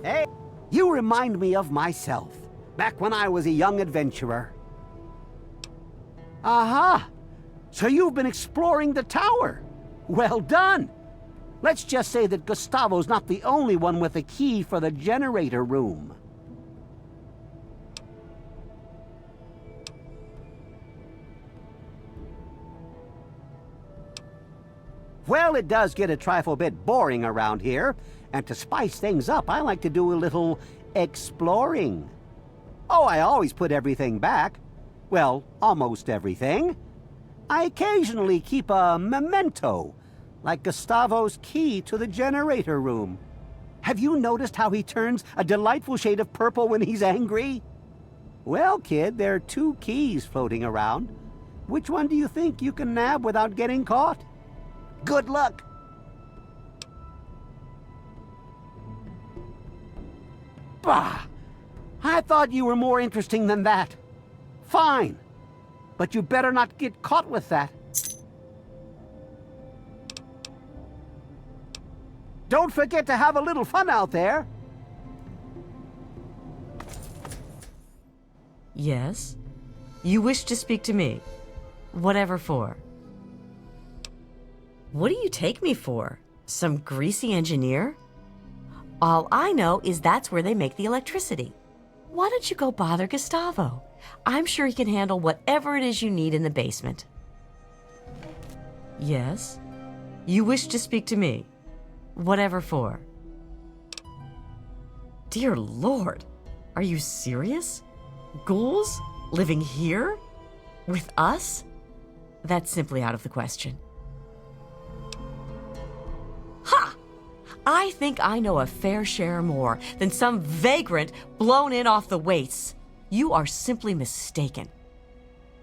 Hey, you remind me of myself, back when I was a young adventurer. Aha! So you've been exploring the tower. Well done! Let's just say that Gustavo's not the only one with a key for the generator room. Well, it does get a trifle bit boring around here, and to spice things up, I like to do a little exploring. Oh, I always put everything back. Well, almost everything. I occasionally keep a memento, like Gustavo's key to the generator room. Have you noticed how he turns a delightful shade of purple when he's angry? Well, kid, there are 2 keys floating around. Which one do you think you can nab without getting caught? Good luck! Bah! I thought you were more interesting than that. Fine. But you better not get caught with that. Don't forget to have a little fun out there. Yes? You wish to speak to me? Whatever for? What do you take me for? Some greasy engineer? All I know is that's where they make the electricity. Why don't you go bother Gustavo? I'm sure he can handle whatever it is you need in the basement. Yes? You wish to speak to me? Whatever for? Dear Lord, are you serious? Ghouls? Living here? With us? That's simply out of the question. Ha! I think I know a fair share more than some vagrant blown in off the wastes. You are simply mistaken.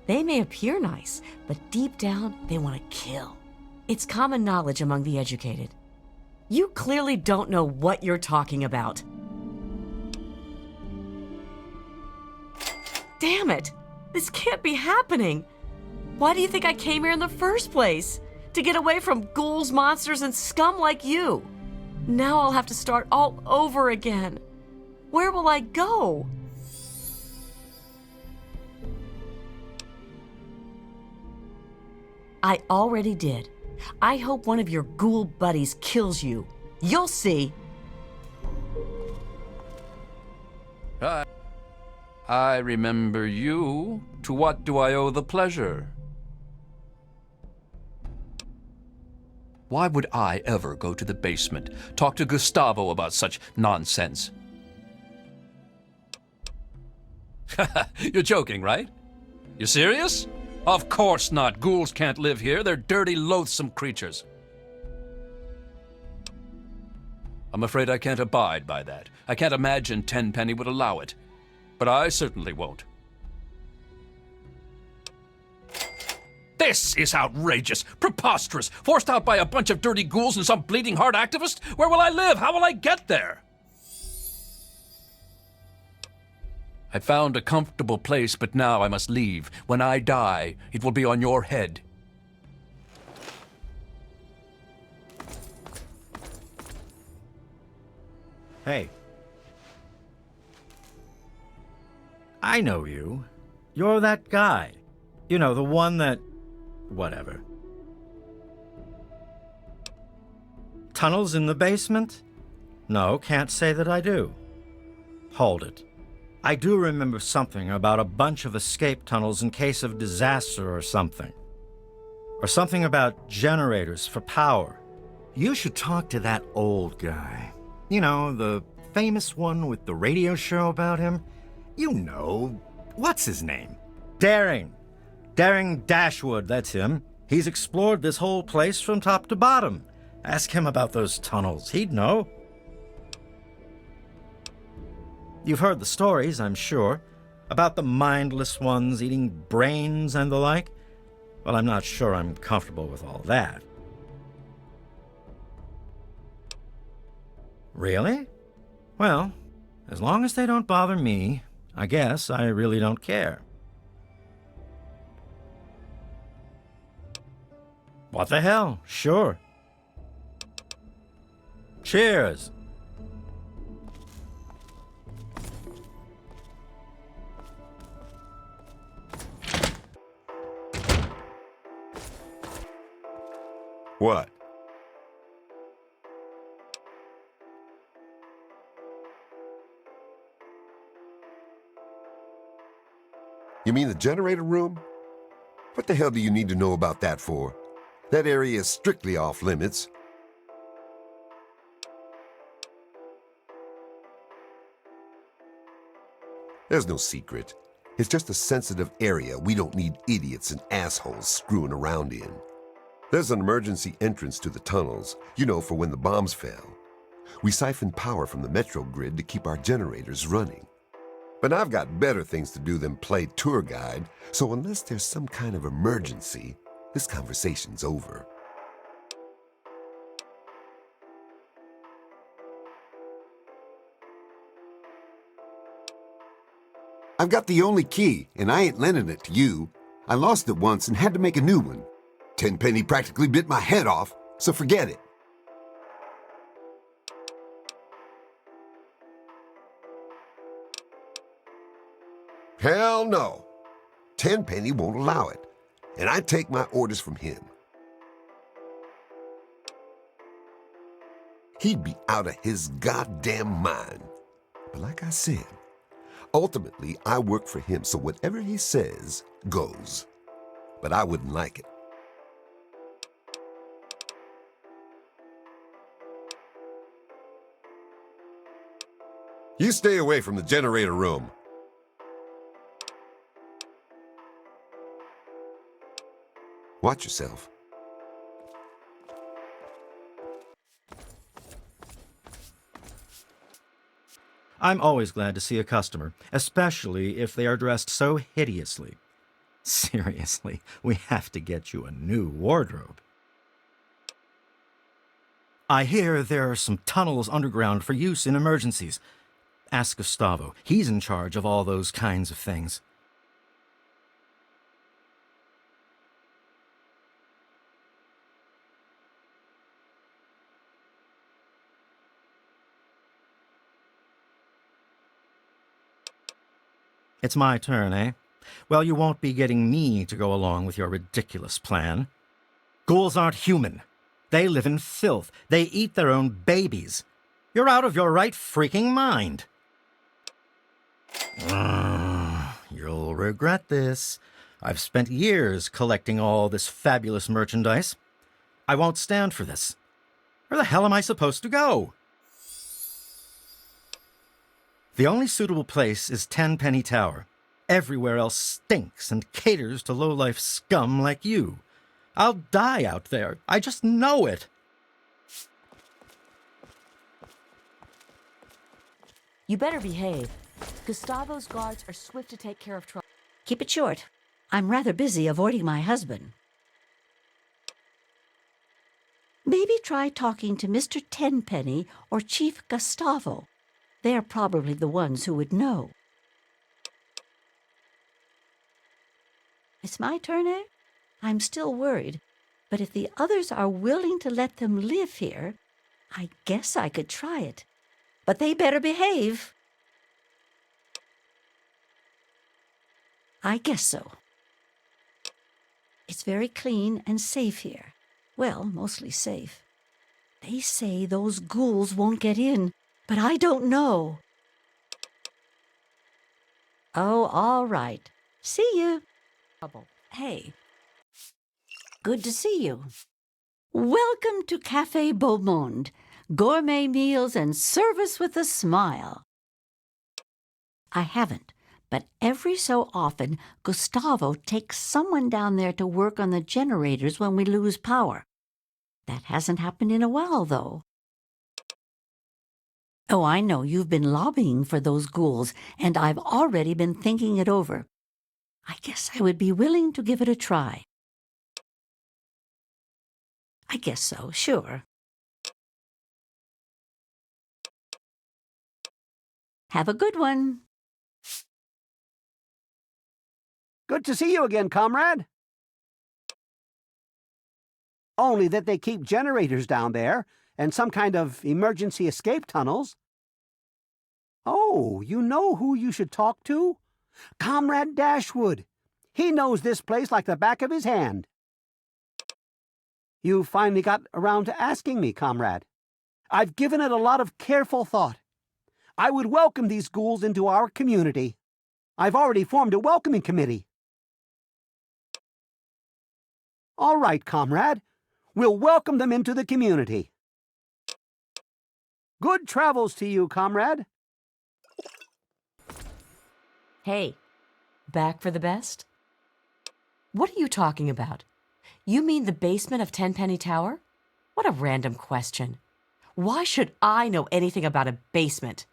They may appear nice, but deep down, they want to kill. It's common knowledge among the educated. You clearly don't know what you're talking about. Damn it! This can't be happening! Why do you think I came here in the first place? To get away from ghouls, monsters, and scum like you. Now I'll have to start all over again. Where will I go? I already did. I hope one of your ghoul buddies kills you. You'll see. I remember you. To what do I owe the pleasure? Why would I ever go to the basement, talk to Gustavo about such nonsense? You're joking, right? You serious? Of course not. Ghouls can't live here. They're dirty, loathsome creatures. I'm afraid I can't abide by that. I can't imagine Tenpenny would allow it. But I certainly won't. This is outrageous, preposterous, forced out by a bunch of dirty ghouls and some bleeding heart activist? Where will I live? How will I get there? I found a comfortable place, but now I must leave. When I die, it will be on your head. Hey. I know you. You're that guy. You know, the one that... whatever. Tunnels in the basement? No, can't say that I do. Hold it. I do remember something about a bunch of escape tunnels in case of disaster or something. Or something about generators for power. You should talk to that old guy. You know, the famous one with the radio show about him. You know, what's his name? Daring. Daring Dashwood, that's him. He's explored this whole place from top to bottom. Ask him about those tunnels. He'd know. You've heard the stories, I'm sure, about the mindless ones eating brains and the like. Well, I'm not sure I'm comfortable with all that. Really? Well, as long as they don't bother me, I guess I really don't care. What the hell? Sure. Cheers. What? You mean the generator room? What the hell do you need to know about that for? That area is strictly off limits. There's no secret. It's just a sensitive area we don't need idiots and assholes screwing around in. There's an emergency entrance to the tunnels, you know, for when the bombs fell. We siphon power from the metro grid to keep our generators running. But I've got better things to do than play tour guide, so unless there's some kind of emergency, this conversation's over. I've got the only key, and I ain't lending it to you. I lost it once and had to make a new one. Tenpenny practically bit my head off, so forget it. Hell no. Tenpenny won't allow it, and I take my orders from him. He'd be out of his goddamn mind. But like I said, ultimately I work for him, so whatever he says goes. But I wouldn't like it. You stay away from the generator room. Watch yourself. I'm always glad to see a customer, especially if they are dressed so hideously. Seriously, we have to get you a new wardrobe. I hear there are some tunnels underground for use in emergencies. Ask Gustavo. He's in charge of all those kinds of things. It's my turn, eh? Well, you won't be getting me to go along with your ridiculous plan. Ghouls aren't human. They live in filth. They eat their own babies. You're out of your right freaking mind. You'll regret this. I've spent years collecting all this fabulous merchandise. I won't stand for this. Where the hell am I supposed to go? The only suitable place is Tenpenny Tower. Everywhere else stinks and caters to low-life scum like you. I'll die out there. I just know it. You better behave. Gustavo's guards are swift to take care of trouble. Keep it short. I'm rather busy avoiding my husband. Maybe try talking to Mr. Tenpenny or Chief Gustavo. They're probably the ones who would know. It's my turn, eh? I'm still worried, but if the others are willing to let them live here, I guess I could try it. But they better behave. I guess so. It's very clean and safe here. Well, mostly safe. They say those ghouls won't get in, but I don't know. Oh, all right. See you. Hey. Good to see you. Welcome to Café Beaumonde. Gourmet meals and service with a smile. I haven't, but every so often, Gustavo takes someone down there to work on the generators when we lose power. That hasn't happened in a while, though. Oh, I know you've been lobbying for those ghouls, and I've already been thinking it over. I guess I would be willing to give it a try. I guess so, sure. Have a good one. Good to see you again, comrade. Only that they keep generators down there and some kind of emergency escape tunnels. Oh, you know who you should talk to? Comrade Dashwood. He knows this place like the back of his hand. You finally got around to asking me, comrade. I've given it a lot of careful thought. I would welcome these ghouls into our community. I've already formed a welcoming committee. All right, comrade. We'll welcome them into the community. Good travels to you, comrade. Hey, back for the best? What are you talking about? You mean the basement of Tenpenny Tower? What a random question. Why should I know anything about a basement?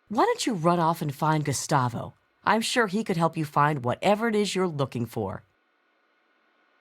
Why don't you run off and find Gustavo? I'm sure he could help you find whatever it is you're looking for.